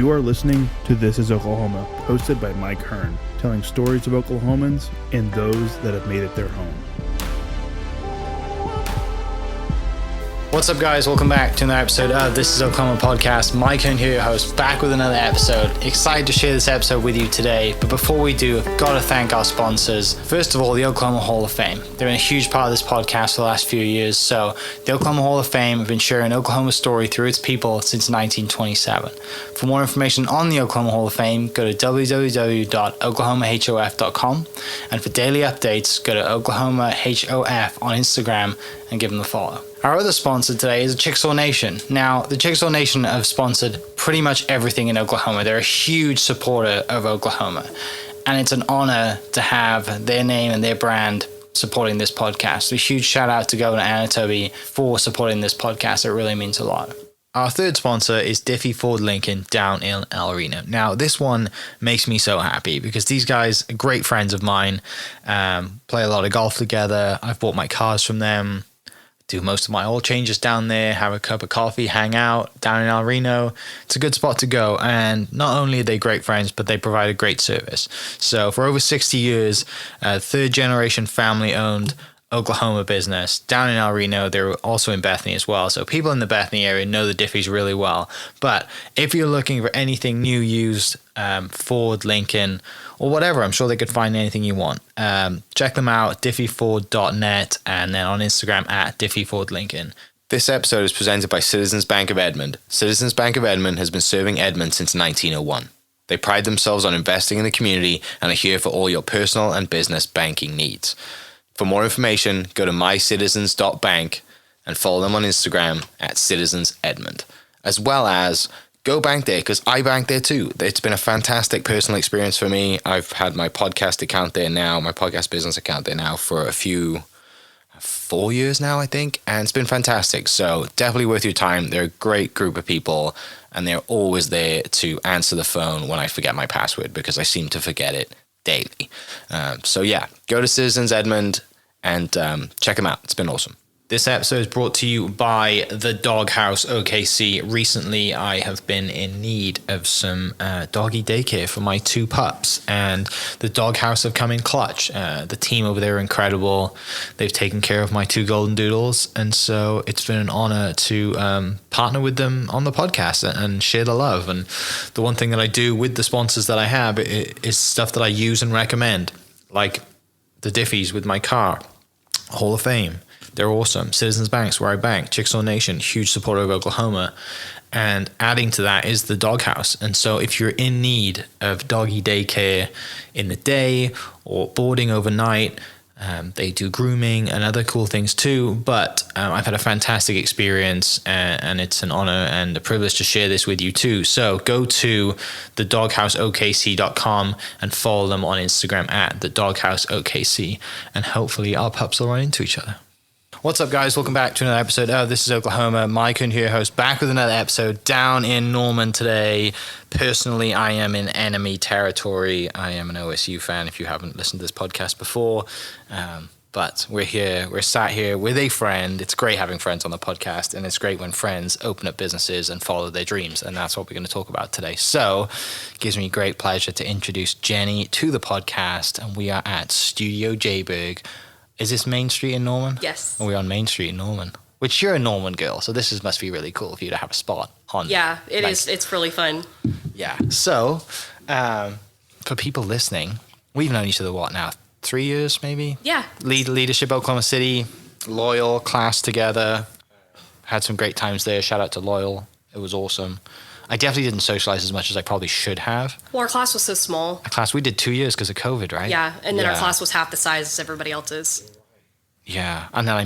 You are listening to This is Oklahoma, hosted by Mike Hearn, telling stories of Oklahomans and those that have made it their home. What's up, guys? Welcome back to another episode of This is Oklahoma Podcast. Mike Hearn here, your host, back with another episode. Excited to share this episode with you today, but before we do, I've got to thank our sponsors. First of all, the Oklahoma Hall of Fame. They've been a huge part of this podcast for the last few years. So the Oklahoma Hall of Fame have been sharing Oklahoma's story through its people since 1927. For more information on the Oklahoma Hall of Fame, go to www.oklahomahof.com. And for daily updates, go to oklahomahof on Instagram and give them a follow. Our other sponsor today is Chickasaw Nation. Now, the Chickasaw Nation have sponsored pretty much everything in Oklahoma. They're a huge supporter of Oklahoma, and it's an honor to have their name and their brand supporting this podcast. A huge shout out to Governor Anatobi for supporting this podcast. It really means a lot. Our third sponsor is Diffie Ford Lincoln down in El Reno. Now, this one makes me so happy because these guys are great friends of mine, play a lot of golf together. I've bought my cars from them, do most of my oil changes down there, have a cup of coffee, hang out down in El Reno. It's a good spot to go. And not only are they great friends, but they provide a great service. So for over 60 years, third generation family owned Oklahoma business down in El Reno. They're also in Bethany as well. So people in the Bethany area know the Diffies really well. But if you're looking for anything new, used, Ford, Lincoln, or whatever, I'm sure they could find anything you want. Check them out, diffieford.net, and then on Instagram at diffiefordlincoln. This episode is presented by Citizens Bank of Edmond. Citizens Bank of Edmond has been serving Edmond since 1901. They pride themselves on investing in the community and are here for all your personal and business banking needs. For more information, go to mycitizens.bank and follow them on Instagram at citizensedmond, as well as go bank there, because I bank there too. It's been a fantastic personal experience for me. I've had my podcast account there now, my podcast business account there now for 4 years now, I think, and it's been fantastic. So definitely worth your time. They're a great group of people, and they're always there to answer the phone when I forget my password, because I seem to forget it daily. So yeah, go to Citizens Edmond and check them out. It's been awesome. This episode is brought to you by the Dog House OKC. Recently, I have been in need of some doggy daycare for my 2 pups, and the Dog House have come in clutch. The team over there are incredible. They've taken care of my 2 golden doodles, and so it's been an honor to partner with them on the podcast and share the love. And the one thing that I do with the sponsors that I have is stuff that I use and recommend, like the Diffies with my car, Hall of Fame. They're awesome. Citizens Banks, where I bank. Chickasaw Nation, huge supporter of Oklahoma. And adding to that is the Dog House. And so if you're in need of doggy daycare in the day or boarding overnight, they do grooming and other cool things too. But I've had a fantastic experience, and it's an honor and a privilege to share this with you too. So go to thedogHouseOKC.com and follow them on Instagram at thedogHouseOKC. And hopefully our pups will run into each other. What's up, guys? Welcome back to another episode of This is Oklahoma. Mike Hearn here, host, back with another episode down in Norman today. Personally, I am in enemy territory. I am an OSU fan if you haven't listened to this podcast before. But we're here, we're sat here with a friend. It's great having friends on the podcast, and it's great when friends open up businesses and follow their dreams, and that's what we're going to talk about today. So it gives me great pleasure to introduce Jenny to the podcast, and we are at Studio JBerg. Is this Main Street in Norman? Yes. We're on Main Street in Norman, which you're a Norman girl, so this must be really cool for you to have a spot on. Yeah, it is. It's really fun. Yeah. So, for people listening, we've known each other, what now, 3 years maybe? Yeah. Leadership Oklahoma City, Loyal, class together. Had some great times there. Shout out to Loyal. It was awesome. I definitely didn't socialize as much as I probably should have. Well, our class was so small. Our class, we did 2 years because of COVID, right? Yeah, and then our class was half the size as everybody else's. Yeah, and then I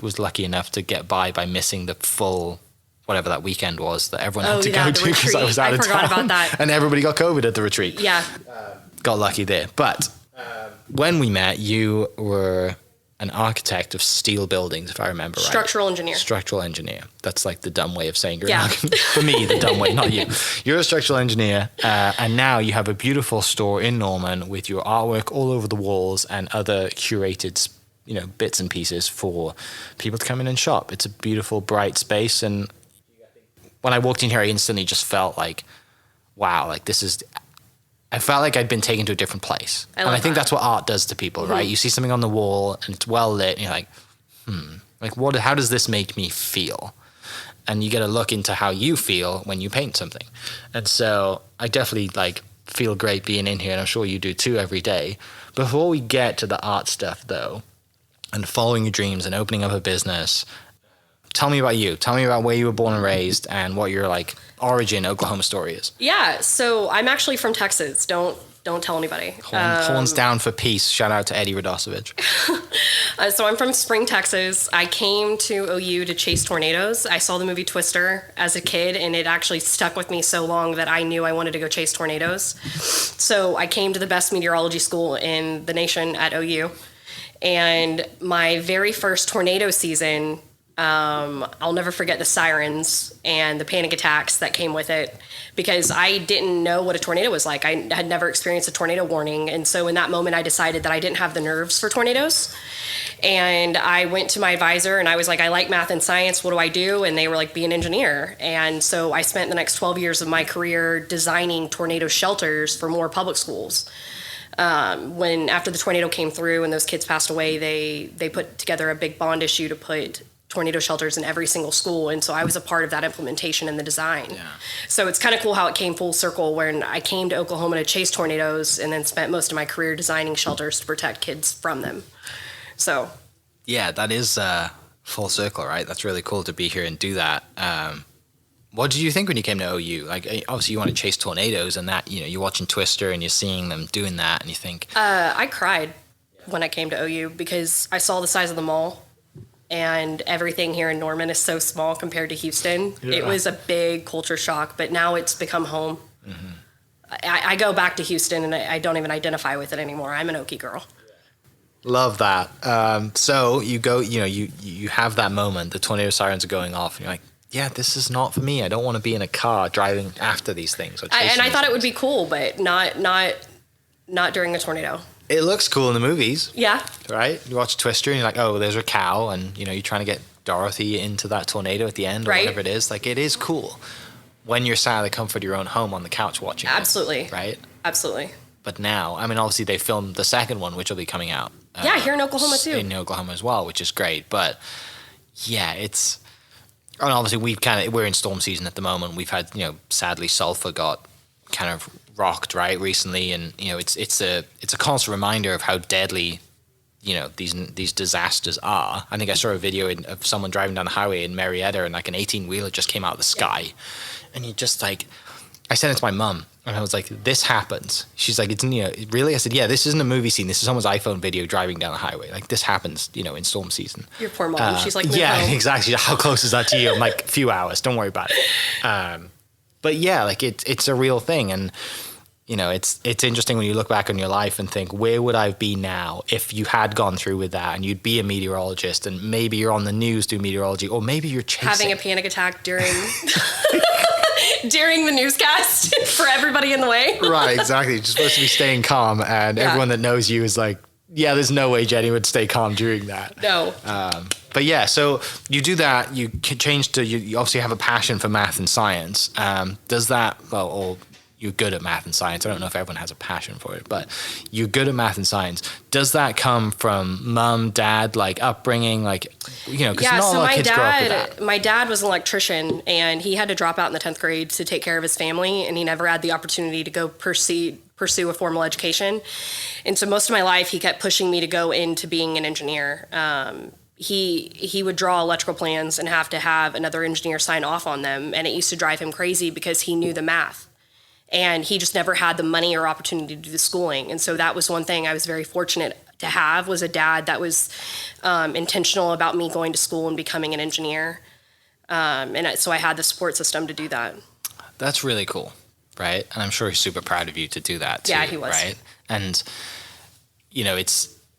was lucky enough to get by missing the full, whatever that weekend was that everyone had to go to because I was out of town. I forgot about that. And everybody got COVID at the retreat. Yeah. Got lucky there. But when we met, you were an architect of steel buildings, if I remember right. Structural engineer. Structural engineer. That's like the dumb way of saying you're an architect. For me, the dumb way, not you. You're a structural engineer, and now you have a beautiful store in Norman with your artwork all over the walls and other curated, bits and pieces for people to come in and shop. It's a beautiful, bright space, and when I walked in here, I instantly just felt like wow, like I felt like I'd been taken to a different place. And I think that's what art does to people, right? You see something on the wall and it's well lit and you're like, like how does this make me feel? And you get a look into how you feel when you paint something. And so I definitely like feel great being in here, and I'm sure you do too every day. Before we get to the art stuff though, and following your dreams and opening up a business, tell me about you. Tell me about where you were born and raised and what your like origin Oklahoma story is. Yeah, so I'm actually from Texas. Don't tell anybody. Horns down for peace. Shout out to Eddie Radosevich. So I'm from Spring, Texas. I came to OU to chase tornadoes. I saw the movie Twister as a kid, and it actually stuck with me so long that I knew I wanted to go chase tornadoes. So I came to the best meteorology school in the nation at OU. And my very first tornado season, I'll never forget the sirens and the panic attacks that came with it, because I didn't know what a tornado was like. I had never experienced a tornado warning. And so in that moment, I decided that I didn't have the nerves for tornadoes. And I went to my advisor and I was like, I like math and science. What do I do? And they were like, be an engineer. And so I spent the next 12 years of my career designing tornado shelters for more public schools. When after the tornado came through and those kids passed away, they put together a big bond issue to put tornado shelters in every single school. And so I was a part of that implementation and the design. Yeah. So it's kind of cool how it came full circle when I came to Oklahoma to chase tornadoes and then spent most of my career designing shelters to protect kids from them. So. Yeah, that is full circle, right? That's really cool to be here and do that. What did you think when you came to OU? Like, obviously you want to chase tornadoes and that, you're watching Twister and you're seeing them doing that and you think. I cried when I came to OU because I saw the size of the mall. And everything here in Norman is so small compared to Houston. Yeah. It was a big culture shock, but now it's become home. Mm-hmm. I go back to Houston and I don't even identify with it anymore. I'm an Okie girl. Love that. So you go, you have that moment, the tornado sirens are going off, and you're like, yeah, this is not for me. I don't want to be in a car driving after these things. I thought it would be cool, but not during a tornado. It looks cool in the movies. Yeah. Right? You watch Twister and you're like, oh, there's a cow, and you're trying to get Dorothy into that tornado at the end or whatever it is. Like, it is cool when you're sat at the comfort of your own home on the couch watching Absolutely. It. Right? Absolutely. But now, I mean, obviously they filmed the second one, which will be coming out. Here in Oklahoma too. In Oklahoma as well, which is great. But yeah, and obviously we're in storm season at the moment. We've had, sadly Sulphur got kind of rocked right recently, and it's a constant reminder of how deadly these disasters are. I think I saw a video of someone driving down the highway in Marietta and like an 18-wheeler just came out of the sky, and you just like, I sent it to my mum and I was like, this happens. She's like, it's really? I said, yeah, this isn't a movie scene, this is someone's iPhone video driving down the highway. Like, this happens in storm season. Your poor mom. She's like, yeah, home. Exactly. How close is that to you? I'm like, a few hours, don't worry about it. But yeah, like it's a real thing. And, it's interesting when you look back on your life and think, where would I be now if you had gone through with that and you'd be a meteorologist and maybe you're on the news doing meteorology, or maybe you're chasing. Having a panic attack during during the newscast for everybody in the way. Right, exactly. You're supposed to be staying calm, and everyone that knows you is like, yeah, there's no way Jenny would stay calm during that. No. But yeah, so you do that, you change to, you obviously have a passion for math and science. Does that, or you're good at math and science. I don't know if everyone has a passion for it, but you're good at math and science. Does that come from mom, dad, like upbringing, like, because not a lot of kids grow up with that. My dad was an electrician, and he had to drop out in the 10th grade to take care of his family, and he never had the opportunity to go pursue a formal education. And so most of my life, he kept pushing me to go into being an engineer. He would draw electrical plans and have to have another engineer sign off on them, and it used to drive him crazy because he knew the math. And he just never had the money or opportunity to do the schooling. And so that was one thing I was very fortunate to have, was a dad that was intentional about me going to school and becoming an engineer. So I had the support system to do that. That's really cool, right? And I'm sure he's super proud of you to do that too. Yeah, he was. Right? And,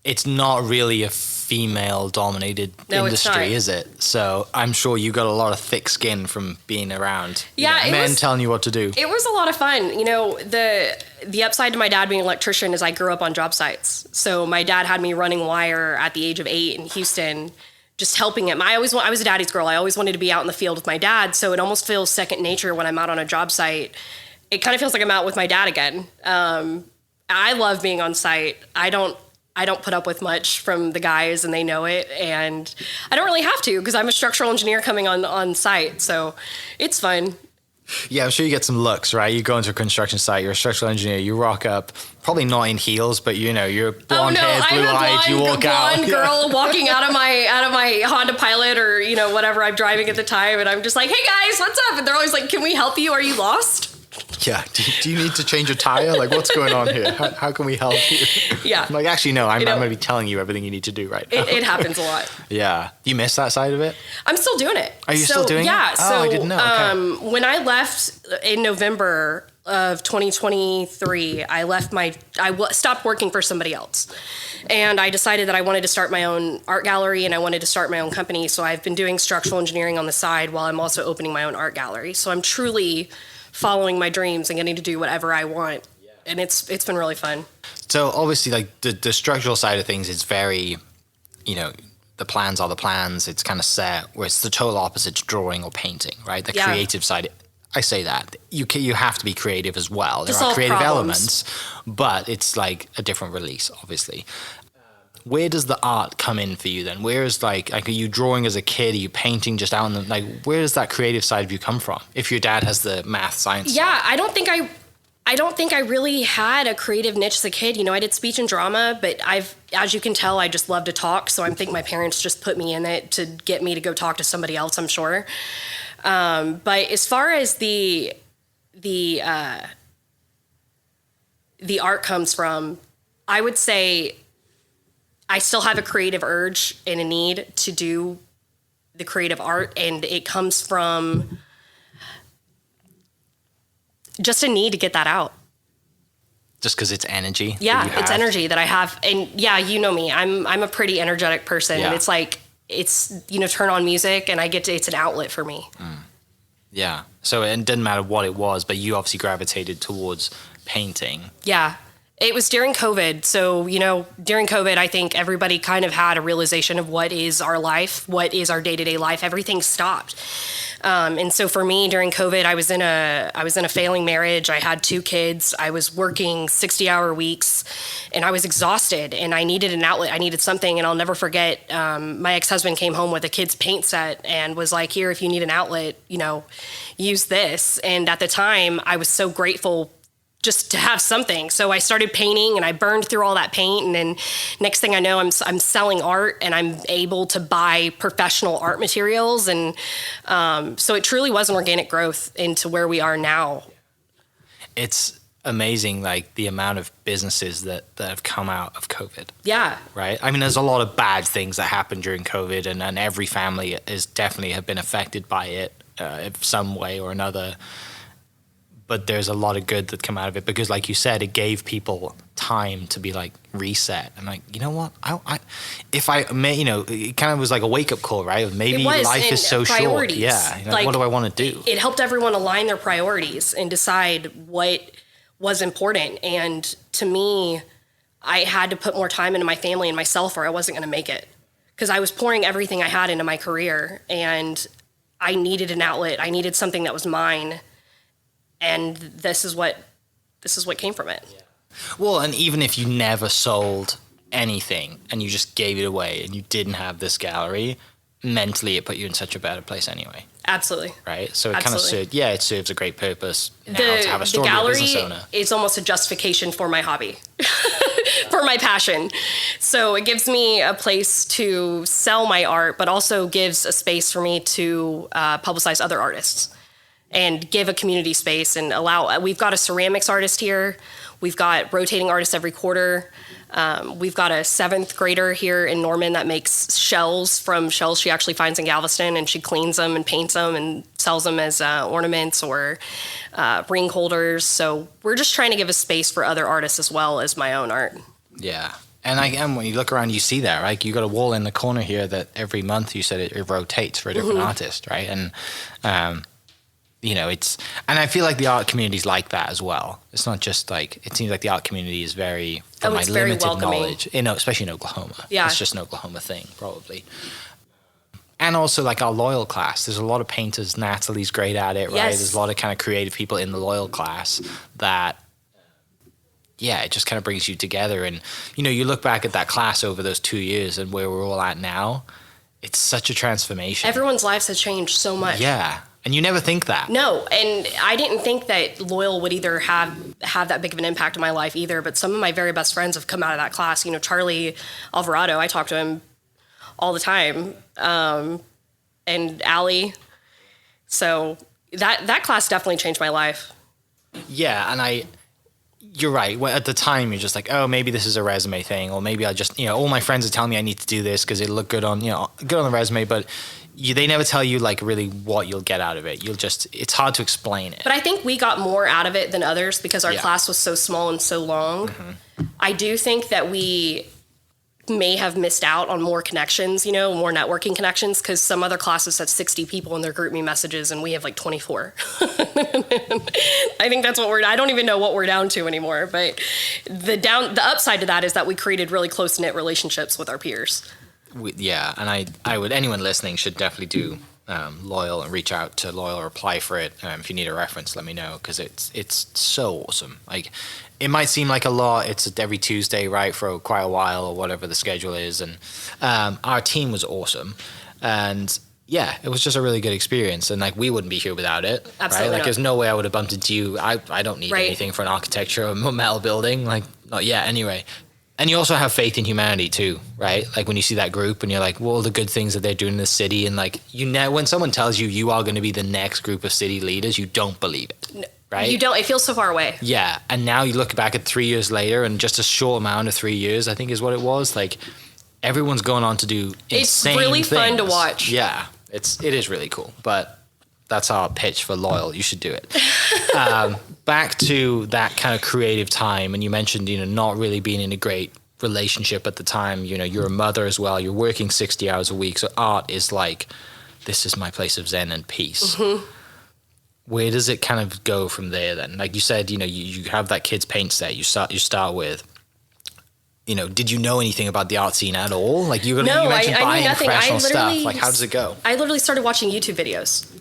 it's not really a female-dominated industry, is it? So I'm sure you got a lot of thick skin from being around men telling you what to do. It was a lot of fun. The upside to my dad being an electrician is I grew up on job sites. So my dad had me running wire at the age of 8 in Houston, just helping him. I was a daddy's girl. I always wanted to be out in the field with my dad. So it almost feels second nature when I'm out on a job site it kind of feels like I'm out with my dad again. I love being on site. I don't put up with much from the guys, and they know it. And I don't really have to, because I'm a structural engineer coming on site. So it's fun. Yeah, I'm sure you get some looks, right? You go into a construction site, you're a structural engineer, you rock up, probably not in heels, but you're blonde haired, blue-eyed, you walk out. I'm a blonde girl walking out of my Honda Pilot or, whatever I'm driving at the time, and I'm just like, hey guys, what's up? And they're always like, can we help you? Are you lost? Yeah. Do you need to change a tire? Like, what's going on here? How can we help you? Yeah. I'm like, actually, no, I'm going to be telling you everything you need to do right now. It happens a lot. Yeah. You miss that side of it? I'm still doing it. Are you still doing it? Yeah. Oh, I didn't know. Okay. When I left in November of 2023, I stopped working for somebody else. And I decided that I wanted to start my own art gallery, and I wanted to start my own company. So I've been doing structural engineering on the side while I'm also opening my own art gallery. So I'm truly following my dreams and getting to do whatever I want. And it's been really fun. So obviously, like, the structural side of things is very, the plans are the plans. It's kind of set, where it's the total opposite to drawing or painting, right? The creative side, I say that. You have to be creative as well. There are creative elements, but it's like a different release, obviously. Where does the art come in for you then? Where is like are you drawing as a kid? Are you painting just out in the, where does that creative side of you come from? If your dad has the math, science side? I don't think I really had a creative niche as a kid. I did speech and drama, but as you can tell, I just love to talk. So I think my parents just put me in it to get me to go talk to somebody else, I'm sure. But as far as the art comes from, I would say I still have a creative urge and a need to do the creative art, and it comes from just a need to get that out. Just because it's energy? Yeah, it's energy that I have. And yeah, you know me. I'm a pretty energetic person. Yeah. And it's like, turn on music and it's an outlet for me. Mm. Yeah. So it didn't matter what it was, but you obviously gravitated towards painting. Yeah. It was during COVID. So, during COVID, I think everybody kind of had a realization of what is our life, what is our day-to-day life. Everything stopped. And so for me, during COVID, I was in a failing marriage. I had 2 kids. I was working 60-hour weeks, and I was exhausted, and I needed an outlet. I needed something, and I'll never forget, my ex-husband came home with a kid's paint set and was like, here, if you need an outlet, use this. And at the time, I was so grateful just to have something. So I started painting, and I burned through all that paint. And then next thing I know, I'm selling art, and I'm able to buy professional art materials. And so it truly was an organic growth into where we are now. It's amazing, like the amount of businesses that have come out of COVID. Yeah. Right. I mean, there's a lot of bad things that happened during COVID, and every family is definitely have been affected by it in some way or another. But there's a lot of good that come out of it because, like you said, it gave people time to be like reset. And like, you know what? If I may, it kind of was like a wake up call, right? Maybe life is so short. Yeah. Like, what do I want to do? It helped everyone align their priorities and decide what was important. And to me, I had to put more time into my family and myself, or I wasn't going to make it, because I was pouring everything I had into my career, and I needed an outlet. I needed something that was mine. And this is what came from it. Yeah. Well, and even if you never sold anything and you just gave it away and you didn't have this gallery, mentally it put you in such a better place anyway. Absolutely. Right? So it kind of serves a great purpose now to have a store, the gallery, be a business owner. Is almost a justification for my hobby, for my passion. So it gives me a place to sell my art, but also gives a space for me to publicize other artists and give a community space and allow. We've got a ceramics artist here. We've got rotating artists every quarter. We've got a 7th grader here in Norman that makes shells from shells she actually finds in Galveston, and she cleans them and paints them and sells them as ornaments or ring holders. So we're just trying to give a space for other artists as well as my own art. Yeah. And again, when you look around, you see that, right? You got a wall in the corner here that every month you said it rotates for a different artist, right? And and I feel like the art community is like that as well. It's not just like, it seems like the art community is very, from my limited knowledge, especially in Oklahoma. Yeah. It's just an Oklahoma thing, probably. and also like our loyal class. There's a lot of painters. Natalie's great at it, right? Yes. There's a lot of kind of creative people in the loyal class that, yeah, it just kind of brings you together. And, you know, you look back at that class over those 2 years and where we're all at now, it's such a transformation. Everyone's lives have changed so much. Yeah. And you never think that. No, and I didn't think that Loyal would either have that big of an impact on my life either, but some of my very best friends have come out of that class. You know, Charlie Alvarado, I talk to him all the time, and Allie. So that class definitely changed my life. Yeah, and you're right. Well, at the time, you're just like, oh, maybe this is a resume thing, or maybe I just, you know, all my friends are telling me I need to do this because it'll look good on, good on the resume, but they never tell you like really what you'll get out of it. It's hard to explain it. But I think we got more out of it than others because our class was so small and so long. Mm-hmm. I do think that we may have missed out on more connections, more networking connections, because some other classes have 60 people in their group me messages and we have like 24. I think that's I don't even know what we're down to anymore. But the upside to that is that we created really close knit relationships with our peers. And I would, anyone listening should definitely do Loyal and reach out to Loyal or apply for it. If you need a reference, let me know, because it's so awesome. Like, it might seem like a lot. It's every Tuesday, right, for quite a while or whatever the schedule is. And our team was awesome. And yeah, it was just a really good experience. And like, we wouldn't be here without it. Absolutely. Right? Like, there's no way I would have bumped into you. I don't need anything for an architecture or metal building. Like, not yet anyway. And you also have faith in humanity too, right? Like when you see that group and you're like, well, the good things that they're doing in the city, and like, when someone tells you you are going to be the next group of city leaders, you don't believe it, right? You don't. It feels so far away. Yeah. And now you look back at 3 years later, and just a short amount of 3 years, I think is what it was. Like, everyone's going on to do insane It's really things. fun to watch. Yeah, it is really cool. But that's our pitch for Loyal. You should do it. Back to that kind of creative time, and you mentioned, not really being in a great relationship at the time. You're a mother as well. You're working 60 hours a week, so art is like, this is my place of zen and peace. Mm-hmm. Where does it kind of go from there then? Like you said, you have that kids paint set you start with. Did you know anything about the art scene at all? Like you mentioned buying professional stuff. Like, how does it go? I literally started watching YouTube videos.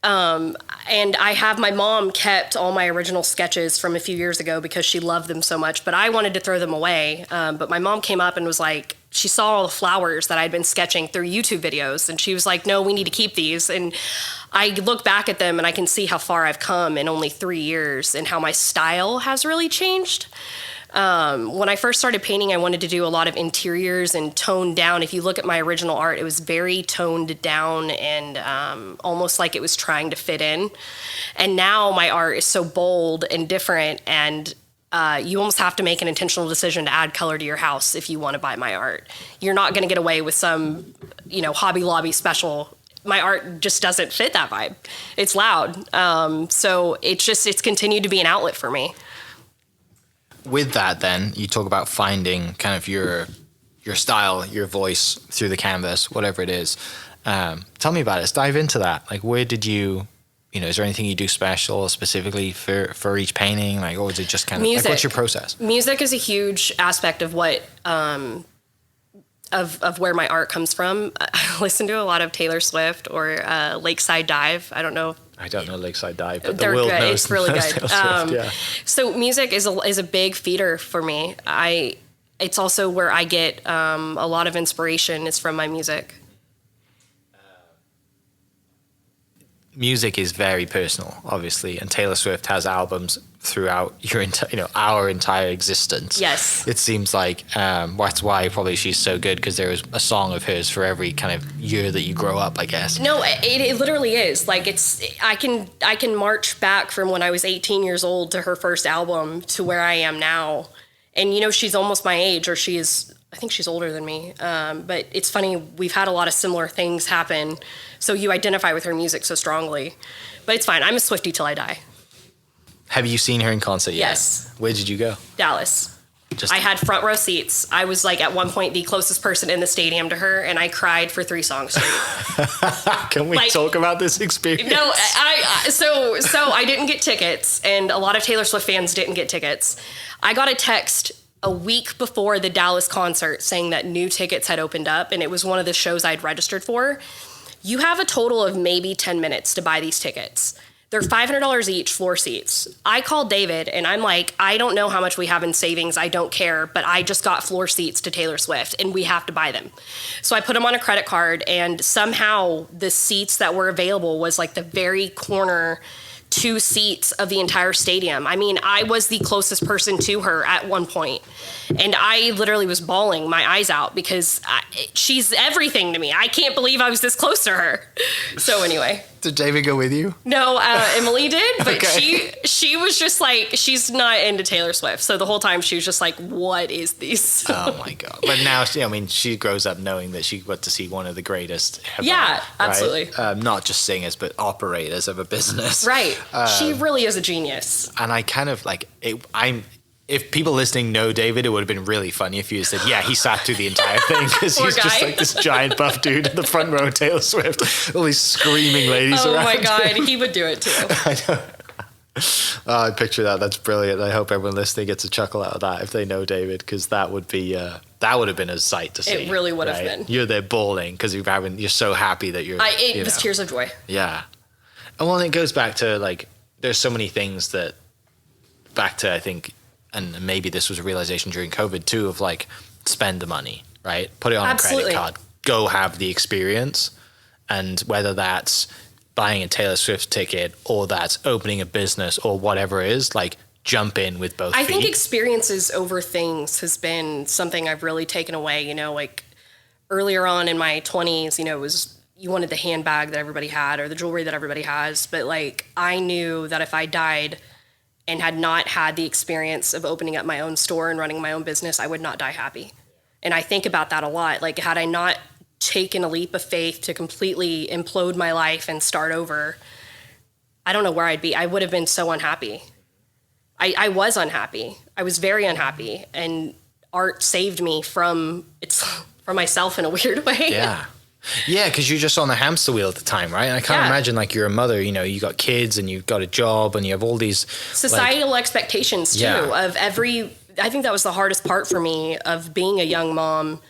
And I have my mom kept all my original sketches from a few years ago because she loved them so much, but I wanted to throw them away. But my mom came up and was like, she saw all the flowers that I'd been sketching through YouTube videos. And she was like, no, we need to keep these. And I look back at them and I can see how far I've come in only 3 years and how my style has really changed. When I first started painting, I wanted to do a lot of interiors and toned down. If you look at my original art, it was very toned down and almost like it was trying to fit in. And now my art is so bold and different, and you almost have to make an intentional decision to add color to your house if you want to buy my art. You're not going to get away with some, Hobby Lobby special. My art just doesn't fit that vibe. It's loud. So it's continued to be an outlet for me. With that, then, you talk about finding kind of your style, your voice through the canvas, whatever it is. Tell me about it. Let's dive into that. Like, where did you, is there anything you do special specifically for each painting? Like, or is it just kind of, music. Like, what's your process? Music is a huge aspect of what, of where my art comes from. I listen to a lot of Taylor Swift or Lakeside Dive. I don't know Lakeside Dive, but they're the world good. knows. It's really good. Swift, yeah. So music is a big feeder for me. It's also where I get a lot of inspiration is from my music. Music is very personal, obviously, and Taylor Swift has albums throughout our entire existence. Yes, it seems like that's why probably she's so good, because there is a song of hers for every kind of year that you grow up, I guess. No, it literally is. Like, I can march back from when I was 18 years old to her first album to where I am now, and she's almost my age, or I think she's older than me. But it's funny, we've had a lot of similar things happen. So you identify with her music so strongly. But it's fine. I'm a Swiftie till I die. Have you seen her in concert yet? Yes. Where did you go? Dallas. I had front row seats. I was like at one point the closest person in the stadium to her, and I cried for 3 songs straight. Can we talk about this experience? No, so I didn't get tickets, and a lot of Taylor Swift fans didn't get tickets. I got a text a week before the Dallas concert saying that new tickets had opened up, and it was one of the shows I'd registered for. You have a total of maybe 10 minutes to buy these tickets. They're $500 each, floor seats. I called David and I'm like, I don't know how much we have in savings. I don't care, but I just got floor seats to Taylor Swift and we have to buy them. So I put them on a credit card, and somehow the seats that were available was like the very corner 2 seats of the entire stadium. I mean, I was the closest person to her at one point, and I literally was bawling my eyes out because she's everything to me. I can't believe I was this close to her. So anyway. Did David go with you? No, Emily did, but Okay. she was just like, she's not into Taylor Swift. So the whole time she was just like, what is this? Oh my God. But now, she grows up knowing that she got to see one of the greatest ever. Yeah, right? absolutely. Not just singers, but operators of a business. Right. She really is a genius. And I kind of like it. If people listening know David, it would have been really funny if you said, yeah, he sat through the entire thing, because Poor he's just guy. like this giant buff dude in the front row of Taylor Swift, all these screaming ladies Oh around my God, him. he would do it too. I know. I picture that. That's brilliant. I hope everyone listening gets a chuckle out of that if they know David, because that would have been a sight to see. It really would have right? been. You're there bawling because you're so happy that It was tears of joy. Yeah. And well, it goes back to like, there's so many things that I think, and maybe this was a realization during COVID too, of like, spend the money, right? Put it on Absolutely. a credit card, go have the experience. And whether that's buying a Taylor Swift ticket or that's opening a business or whatever it is, like, jump in with both I feet. think experiences over things has been something I've really taken away. Like earlier on in my 20s, it was, you wanted the handbag that everybody had or the jewelry that everybody has. But like, I knew that if I died and had not had the experience of opening up my own store and running my own business, I would not die happy. And I think about that a lot. Like, had I not taken a leap of faith to completely implode my life and start over, I don't know where I'd be. I would have been so unhappy. I was unhappy. I was very unhappy. And art saved me from myself in a weird way. Yeah. Yeah, because you're just on the hamster wheel at the time, right? And I can't imagine, like, you're a mother, you got kids and you've got a job and you have all these societal expectations too of every. I think that was the hardest part for me of being a young mom,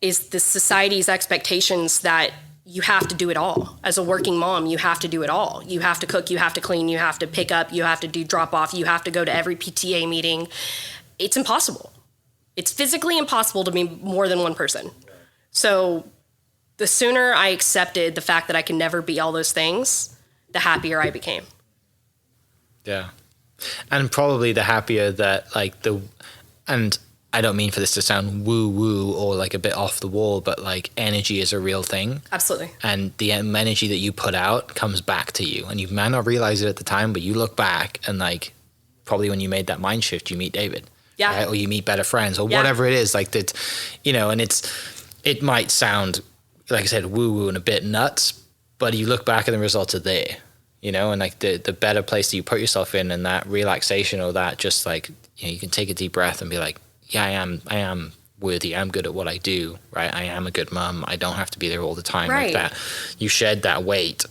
is the society's expectations that you have to do it all. As a working mom, you have to do it all. You have to cook, you have to clean, you have to pick up, you have to do drop off, you have to go to every PTA meeting. It's impossible. It's physically impossible to be more than one person. So the sooner I accepted the fact that I can never be all those things, the happier I became. Yeah. And probably the happier that, and I don't mean for this to sound woo-woo or like a bit off the wall, but like, energy is a real thing. Absolutely. And the energy that you put out comes back to you. And you might not realize it at the time, but you look back and like, probably when you made that mind shift, you meet David. Yeah. Right? Or you meet better friends or whatever it is, like that, and it might sound, like I said, woo-woo and a bit nuts, but you look back and the results are there, and like the better place that you put yourself in, and that relaxation, or that just like, you can take a deep breath and be like, yeah, I am worthy. I'm good at what I do, right? I am a good mom. I don't have to be there all the time. Right. Like that. You shed that weight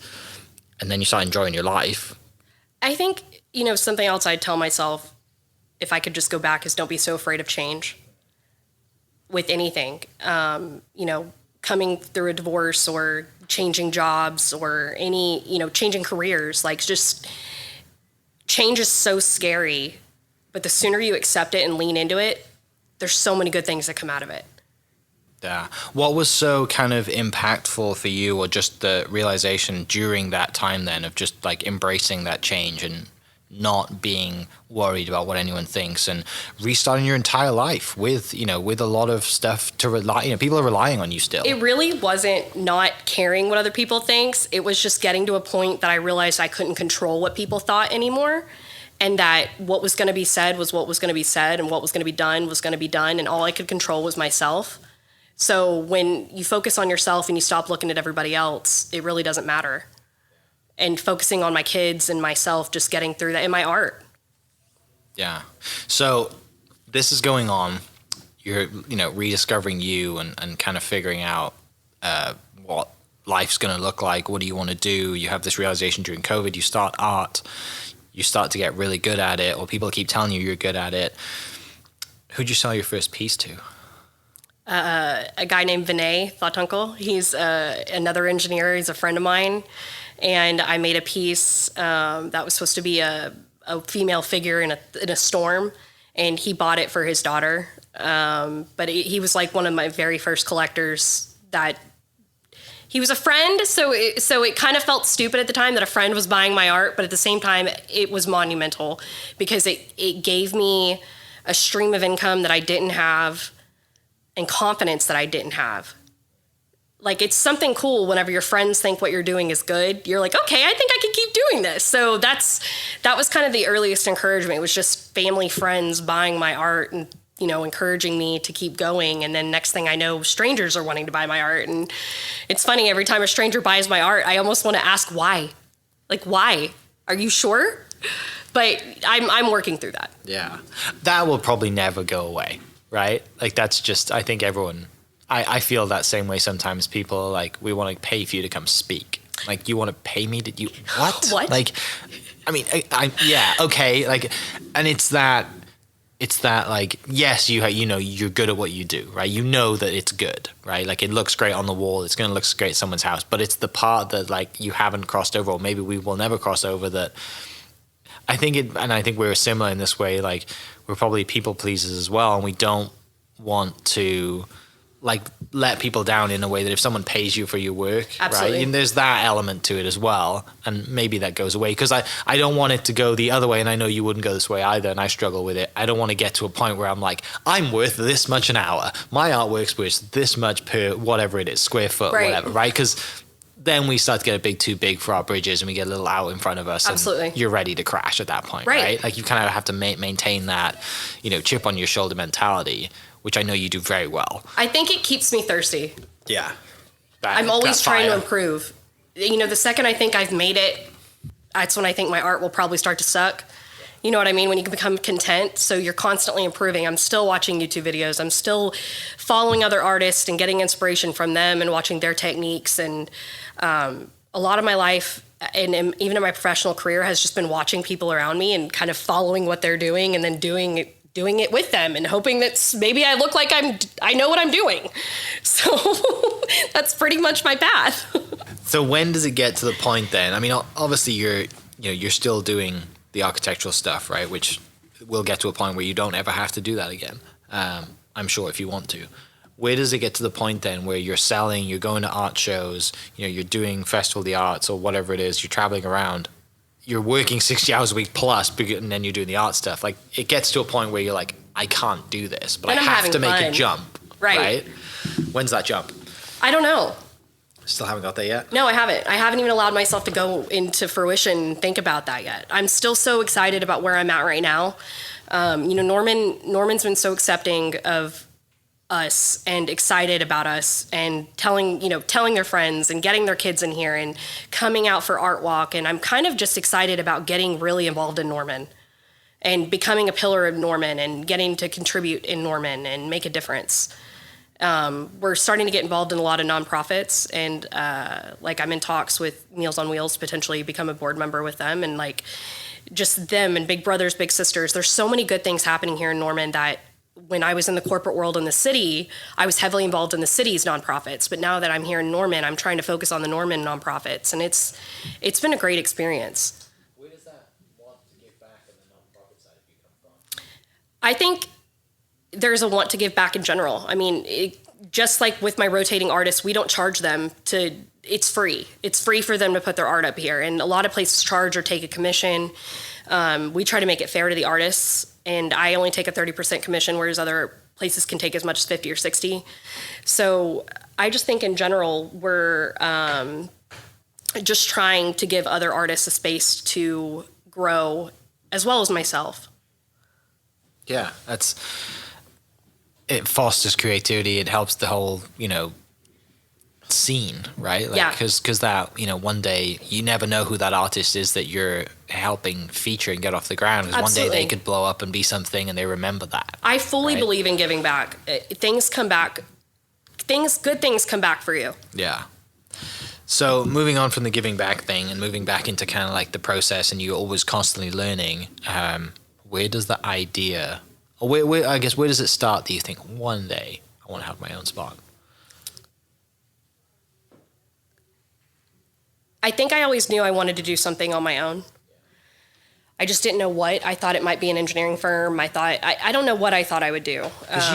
and then you start enjoying your life. I think, something else I'd tell myself if I could just go back is don't be so afraid of change with anything. Coming through a divorce or changing jobs or any, changing careers, like, just change is so scary, but the sooner you accept it and lean into it, there's so many good things that come out of it. Yeah. What was so kind of impactful for you, or just the realization during that time then of just like embracing that change and not being worried about what anyone thinks, and restarting your entire life with a lot of stuff to rely, people are relying on you still? It really wasn't not caring what other people thinks. It was just getting to a point that I realized I couldn't control what people thought anymore, and that what was going to be said was what was going to be said, and what was going to be done was going to be done, and all I could control was myself. So when you focus on yourself and you stop looking at everybody else, it really doesn't matter. And focusing on my kids and myself, just getting through that, and my art. Yeah. So this is going on. You're, rediscovering you and kind of figuring out what life's going to look like. What do you want to do? You have this realization during COVID. You start art. You start to get really good at it, or people keep telling you you're good at it. Who'd you sell your first piece to? a guy named Vinay Thotunkel. He's another engineer. He's a friend of mine. And I made a piece that was supposed to be a female figure in a storm. And he bought it for his daughter. But he was like one of my very first collectors that he was a friend. So it kind of felt stupid at the time that a friend was buying my art. But at the same time, it was monumental because it gave me a stream of income that I didn't have and confidence that I didn't have. Like, it's something cool whenever your friends think what you're doing is good. You're like, okay, I think I can keep doing this. So that was kind of the earliest encouragement. It was just family, friends buying my art and, encouraging me to keep going. And then next thing I know, strangers are wanting to buy my art. And it's funny, every time a stranger buys my art, I almost want to ask why. Like, why? Are you sure? But I'm working through that. Yeah. That will probably never go away, right? Like, that's just, I think everyone... I feel that same way sometimes. People are like, we want to pay for you to come speak. Like, you want to pay me? Did you what? What? Like, I mean, yeah, okay. Like, and it's that like, yes, you're good at what you do, right? You know that it's good, right? Like, it looks great on the wall. It's going to look great at someone's house, but it's the part that like you haven't crossed over, or maybe we will never cross over. That I think we're similar in this way. Like, we're probably people pleasers as well, and we don't want to like let people down in a way that if someone pays you for your work, absolutely, right? And there's that element to it as well. And maybe that goes away because I don't want it to go the other way. And I know you wouldn't go this way either. And I struggle with it. I don't want to get to a point where I'm like, I'm worth this much an hour. My artwork's worth this much per whatever it is, square foot, right, whatever, right? Because then we start to get a bit too big for our bridges and we get a little out in front of us. Absolutely. And you're ready to crash at that point, right? Like, you kind of have to maintain that, chip on your shoulder mentality, which I know you do very well. I think it keeps me thirsty. Yeah. I'm always trying to improve. The second I think I've made it, that's when I think my art will probably start to suck. You know what I mean? When you can become content. So you're constantly improving. I'm still watching YouTube videos. I'm still following other artists and getting inspiration from them and watching their techniques. And a lot of my life, and even in my professional career, has just been watching people around me and kind of following what they're doing and then doing it with them and hoping that maybe I look like I know what I'm doing. So that's pretty much my path. So when does it get to the point then? I mean, obviously you're still doing the architectural stuff, right? Which will get to a point where you don't ever have to do that again. I'm sure if you want to. Where does it get to the point then where you're selling, you're going to art shows, you're doing Festival of the Arts or whatever it is, you're traveling around, you're working 60 hours a week plus, and then you're doing the art stuff. Like, it gets to a point where you're like, I can't do this, but I have to make a jump. Right? When's that jump? I don't know. Still haven't got there yet? No, I haven't. I haven't even allowed myself to go into fruition and think about that yet. I'm still so excited about where I'm at right now. Norman's been so accepting of us and excited about us and telling their friends and getting their kids in here and coming out for Art Walk. And I'm kind of just excited about getting really involved in Norman and becoming a pillar of Norman and getting to contribute in Norman and make a difference. We're starting to get involved in a lot of nonprofits, and I'm in talks with Meals on Wheels to potentially become a board member with them, and like just them and Big Brothers Big Sisters. There's so many good things happening here in Norman that when I was in the corporate world in the city, I was heavily involved in the city's nonprofits. But now that I'm here in Norman, I'm trying to focus on the Norman nonprofits, and it's been a great experience. Where does that want to give back on the nonprofit side of you come from? I think there's a want to give back in general. I mean, just like with my rotating artists, we don't charge them to. It's free. It's free for them to put their art up here, and a lot of places charge or take a commission. We try to make it fair to the artists, and I only take a 30% commission, whereas other places can take as much as 50 or 60. So I just think in general, we're just trying to give other artists a space to grow, as well as myself. Yeah, it fosters creativity. It helps the whole, scene, right? Like, yeah. Because that, one day you never know who that artist is that you're helping feature and get off the ground. Because one day they could blow up and be something, and they remember that. I fully believe in giving back. Things come back. Good things come back for you. Yeah. So moving on from the giving back thing and moving back into kind of like the process, and you're always constantly learning. Where does the idea, or where does it start? Do you think one day I I want to have my own spot? I think I always knew I wanted to do something on my own. I just didn't know what. I thought it might be an engineering firm. I don't know what I thought I would do. Because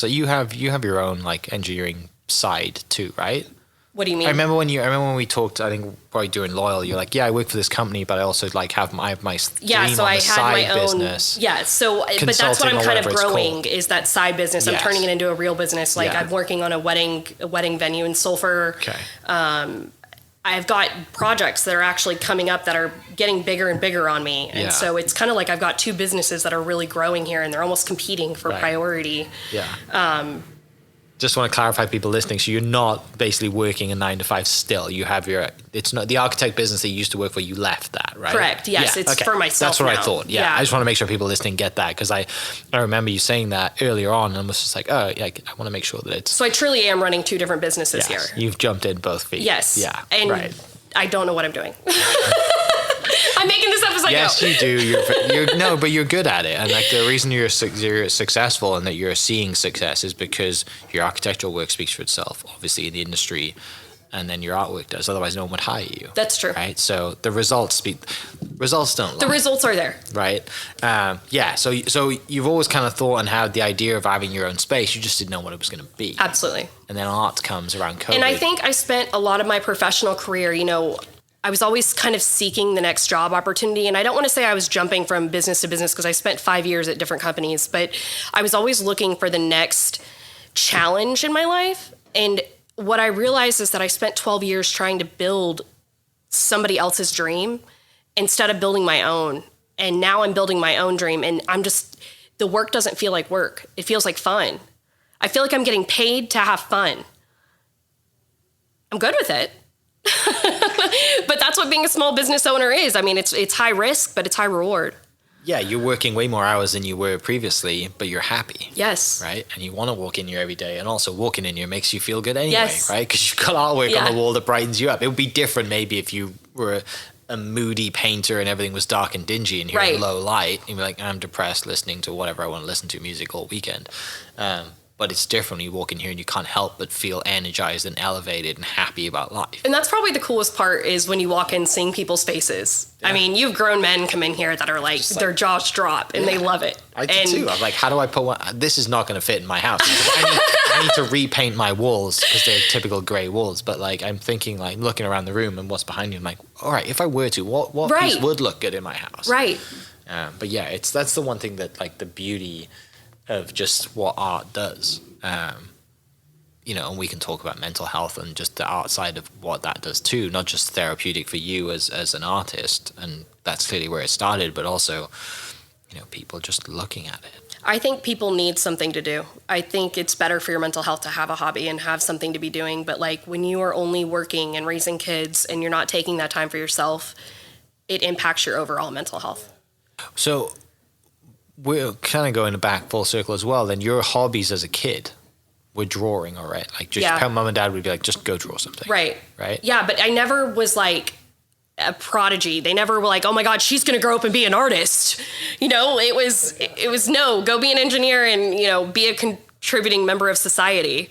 you have your own like engineering side too, right? What do you mean? I remember when we talked, I think probably during Loyal, you're like, yeah, I work for this company, but I also like have my dream on the side business. Yeah, so but that's what I'm kind of growing is that side business. I'm turning it into a real business. Like I'm working on a wedding venue in Sulphur. Okay. I've got projects that are actually coming up that are getting bigger and bigger on me. And so it's kind of like I've got two businesses that are really growing here and they're almost competing for priority. Yeah. Just want to clarify, people listening. So you're not basically working a 9-to-5 still. You have it's not the architect business that you used to work for. You left that, right? Correct. Yes. Yeah, it's for myself. That's what now. I thought. Yeah. I just want to make sure people listening get that. Cause I remember you saying that earlier on and was just like, oh, like, I want to make sure that it's. So I truly am running two different businesses here. You've jumped in both feet. Yes. Yeah. And I don't know what I'm doing. I'm making this up as I go. Yes, you do. But you're good at it. And like the reason you're successful and that you're seeing success is because your architectural work speaks for itself, obviously in the industry, and then your artwork does. Otherwise, no one would hire you. That's true. Right? So the results don't lie. The results are there. Right? So you've always kind of thought and had the idea of having your own space. You just didn't know what it was going to be. Absolutely. And then art comes around COVID. And I think I spent a lot of my professional career, I was always kind of seeking the next job opportunity. And I don't want to say I was jumping from business to business because I spent 5 years at different companies, but I was always looking for the next challenge in my life. And what I realized is that I spent 12 years trying to build somebody else's dream instead of building my own. And now I'm building my own dream. And the work doesn't feel like work. It feels like fun. I feel like I'm getting paid to have fun. I'm good with it. But that's what being a small business owner is. I mean, it's high risk, but it's high reward. Yeah, you're working way more hours than you were previously, but you're happy. Yes. Right? And you want to walk in here every day, and also walking in here makes you feel good anyway, right? Because you've got artwork on the wall that brightens you up. It would be different maybe if you were a moody painter and everything was dark and dingy and you're in low light. You'd be like, I'm depressed listening to whatever I want to listen to music all weekend. But it's different when you walk in here and you can't help but feel energized and elevated and happy about life. And that's probably the coolest part is when you walk in seeing people's faces. Yeah. I mean, you've grown men come in here that are like their jaws drop and they love it. I do too. I'm like, how do I put one? This is not going to fit in my house. I need to repaint my walls because they're typical gray walls. But like, I'm thinking like looking around the room and what's behind you. I'm like, all right, if I were to, what piece would look good in my house? Right. But yeah, that's the one thing that like the beauty of just what art does. And we can talk about mental health and just the art side of what that does too, not just therapeutic for you as an artist, and that's clearly where it started, but also, people just looking at it. I think people need something to do. I think it's better for your mental health to have a hobby and have something to be doing, but like when you are only working and raising kids and you're not taking that time for yourself, it impacts your overall mental health. So we're kind of going back full circle as well. Then your hobbies as a kid were drawing, all right? Like just mom and dad would be like, just go draw something. Right. Yeah, but I never was like a prodigy. They never were like, oh my God, she's going to grow up and be an artist. It was no, go be an engineer and, be a contributing member of society.